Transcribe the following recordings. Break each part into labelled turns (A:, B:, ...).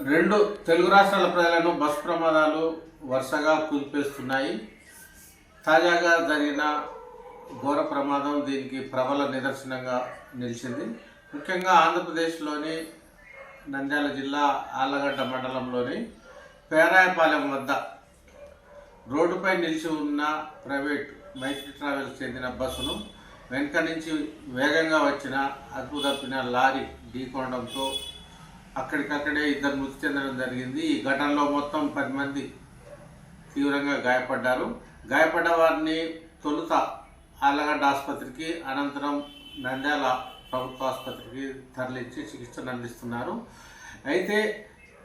A: రెండు తెలుగు రాష్ట్రాల ప్రజలను బస్సు ప్రమాదాలు వరుసగా కుదిపేస్తున్నాయి. తాజాగా జరిగిన ఘోర ప్రమాదం దీనికి ప్రబల నిదర్శనంగా నిలిచింది. ముఖ్యంగా ఆంధ్రప్రదేశ్లోని నంద్యాల జిల్లా ఆళ్లగడ్డ మండలంలోని పేరాయపాలెం వద్ద రోడ్డుపై నిలిచి ఉన్న ప్రైవేట్ మైత్రి ట్రావెల్స్ చెందిన బస్సును వెనుక నుంచి వేగంగా వచ్చిన అదుపు తప్పిన లారీ ఢీకొనడంతో అక్కడికక్కడే ఇద్దరు మృతి చెందడం జరిగింది. ఈ ఘటనలో మొత్తం 10 మంది తీవ్రంగా గాయపడ్డారు. గాయపడ్డ వారిని తొలుత ఆళ్లగడ్డ ఆసుపత్రికి, అనంతరం నంద్యాల ప్రభుత్వ ఆసుపత్రికి తరలించి చికిత్సను అందిస్తున్నారు. అయితే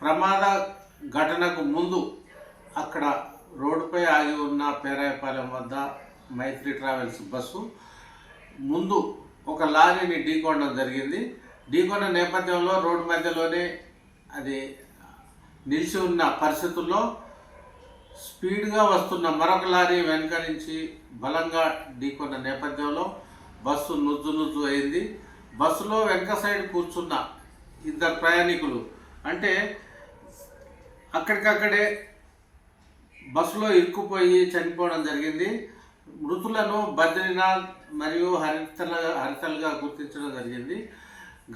A: ప్రమాద ఘటనకు ముందు అక్కడ రోడ్డుపై ఆగి ఉన్న పేరాయపాలెం వద్ద మైత్రి ట్రావెల్స్ బస్సు ముందు ఒక లారీని ఢీకొనడం జరిగింది. ఢీకొన్న నేపథ్యంలో రోడ్డు మధ్యలోనే అది నిలిచి ఉన్న పరిస్థితుల్లో స్పీడ్గా వస్తున్న మరొక లారీ వెనుక నుంచి బలంగా ఢీకొన్న నేపథ్యంలో బస్సు నుజ్జు అయింది. బస్సులో వెనక సైడ్ కూర్చున్న ఇద్దరు ప్రయాణికులు అంటే అక్కడికక్కడే బస్సులో ఇరుక్కుపోయి చనిపోవడం జరిగింది. మృతులను బద్రీనాథ్ మరియు హరితలుగా గుర్తించడం జరిగింది.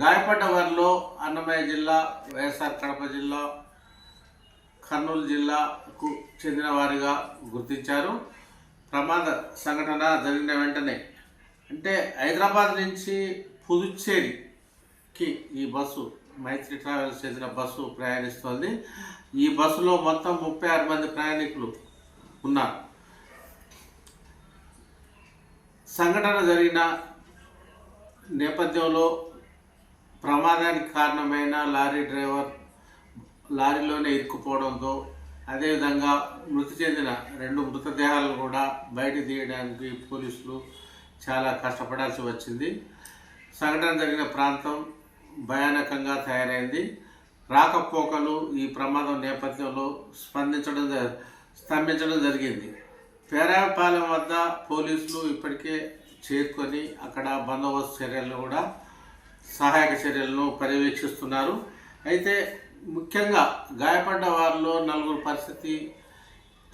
A: గాయపడ్డ వారిలో అన్నమయ్య జిల్లా, వైఎస్ఆర్ కడప జిల్లా, కర్నూలు జిల్లాకు చెందిన వారిగా గుర్తించారు. ప్రమాద సంఘటన జరిగిన వెంటనే అంటే హైదరాబాద్ నుంచి పుదుచ్చేరికి ఈ బస్సు మైత్రి ట్రావెల్స్ చెందిన బస్సు ప్రయాణిస్తోంది. ఈ బస్సులో మొత్తం 36 మంది ప్రయాణికులు ఉన్నారు. సంఘటన జరిగిన నేపథ్యంలో ప్రమాదానికి కారణమైన లారీ డ్రైవర్ లారీలోనే ఇరుక్కుపోవడంతో, అదేవిధంగా మృతి చెందిన 2 మృతదేహాలను కూడా బయట తీయడానికి పోలీసులు చాలా కష్టపడాల్సి వచ్చింది. సంఘటన జరిగిన ప్రాంతం భయానకంగా తయారైంది. రాకపోకలు ఈ ప్రమాదం నేపథ్యంలో స్తంభించడం జరిగింది. పేరాయపాలెం వద్ద పోలీసులు ఇప్పటికే చేరుకొని అక్కడ బందోబస్తు చర్యలను కూడా సహాయక చర్యలను పర్యవేక్షిస్తున్నారు. అయితే ముఖ్యంగా గాయపడ్డ వారిలో 4 పరిస్థితి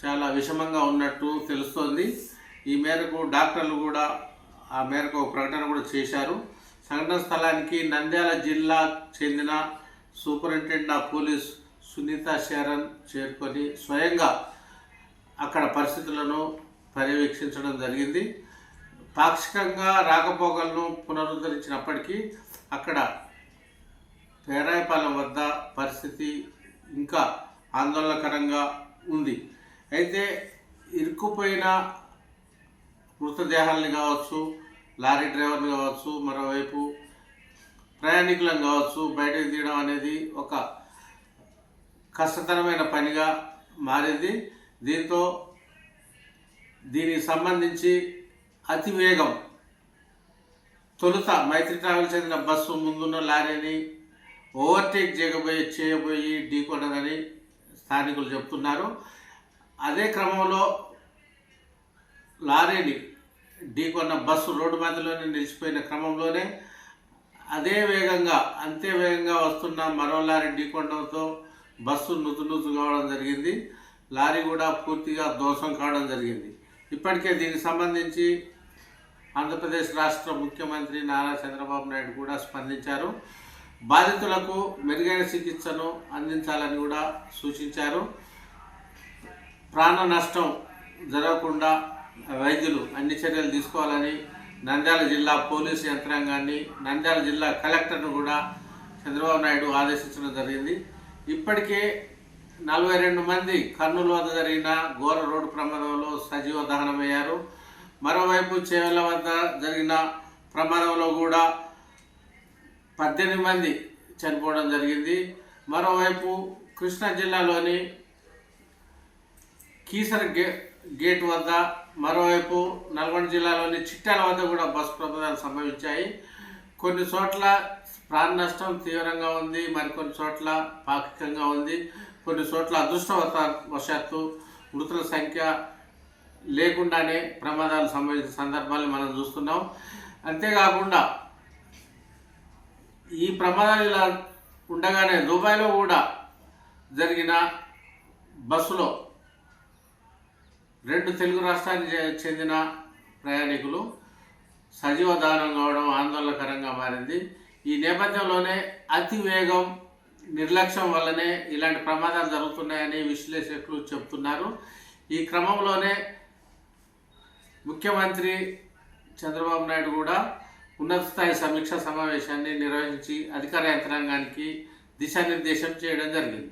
A: చాలా విషమంగా ఉన్నట్టు తెలుస్తోంది. ఈ మేరకు డాక్టర్లు కూడా ఆ మేరకు ఒక ప్రకటన కూడా చేశారు. సంఘటన స్థలానికి నంద్యాల జిల్లా చెందిన superintendent of police Sunitha Sharan చేరుకొని స్వయంగా అక్కడ పరిస్థితులను పర్యవేక్షించడం జరిగింది. పాక్షికంగా రాకపోకలను పునరుద్ధరించినప్పటికీ అక్కడ పేరాయపాలెం వద్ద పరిస్థితి ఇంకా ఆందోళనకరంగా ఉంది. అయితే ఇరుక్కుపోయిన మృతదేహాలను కావచ్చు, లారీ డ్రైవర్ని కావచ్చు, మరోవైపు ప్రయాణికులను కావచ్చు బయటకు తీయడం అనేది ఒక కష్టతరమైన పనిగా మారింది. దీనికి సంబంధించి అతివేగం తొలుత మైత్రి ట్రావెల్ చెందిన బస్సు ముందున్న లారీని ఓవర్టేక్ చేయబోయి ఢీకొన్నదని స్థానికులు చెప్తున్నారు. అదే క్రమంలో లారీని ఢీకొన్న బస్సు రోడ్డు మధ్యలోనే నిలిచిపోయిన క్రమంలోనే అంతే వేగంగా వస్తున్న మరో లారీ ఢీకొనడంతో బస్సు నుజ్జు కావడం జరిగింది. లారీ కూడా పూర్తిగా ధ్వంసం కావడం జరిగింది. ఇప్పటికే దీనికి సంబంధించి ఆంధ్రప్రదేశ్ రాష్ట్ర ముఖ్యమంత్రి నారా చంద్రబాబు నాయుడు కూడా స్పందించారు. బాధితులకు మెరుగైన చికిత్సను అందించాలని కూడా సూచించారు. ప్రాణ నష్టం జరగకుండా వైద్యులు అన్ని చర్యలు తీసుకోవాలని నంద్యాల జిల్లా పోలీసు యంత్రాంగాన్ని, నంద్యాల జిల్లా కలెక్టర్ను కూడా చంద్రబాబు నాయుడు ఆదేశించడం జరిగింది. ఇప్పటికే 42 మంది కర్నూలు వద్ద జరిగిన ఘోర రోడ్డు ప్రమాదంలో సజీవ దహనమయ్యారు. మరోవైపు చేవెళ్ల వద్ద జరిగిన ప్రమాదంలో కూడా 18 మంది చనిపోవడం జరిగింది. మరోవైపు కృష్ణా జిల్లాలోని కీసర గేట్ వద్ద, మరోవైపు నల్గొండ జిల్లాలోని చిట్యాల వద్ద కూడా బస్సు ప్రమాదాలు సంభవించాయి. కొన్ని చోట్ల ప్రాణ నష్టం తీవ్రంగా ఉంది, మరికొన్ని చోట్ల పాక్షికంగా ఉంది. కొన్ని చోట్ల అదృష్టవశాత్తు మృతుల సంఖ్య లేకుండానే ప్రమాదాలు సంభవించిన సందర్భాలు మనం చూస్తున్నాం. అంతేకాకుండా ఈ ప్రమాదాలు ఇలా ఉండగానే దుబాయ్లో కూడా జరిగిన బస్సులో 2 తెలుగు రాష్ట్రానికి చెందిన ప్రయాణికులు సజీవ దానం కావడం ఆందోళనకరంగా మారింది. ఈ నేపథ్యంలోనే అతి వేగం, నిర్లక్ష్యం వల్లనే ఇలాంటి ప్రమాదాలు జరుగుతున్నాయని విశ్లేషకులు చెబుతున్నారు. ఈ క్రమంలోనే ముఖ్యమంత్రి చంద్రబాబు నాయుడు కూడా ఉన్నత స్థాయి సమీక్షా సమావేశాన్ని నిర్వహించి అధికార యంత్రాంగానికి దిశానిర్దేశం చేయడం జరిగింది.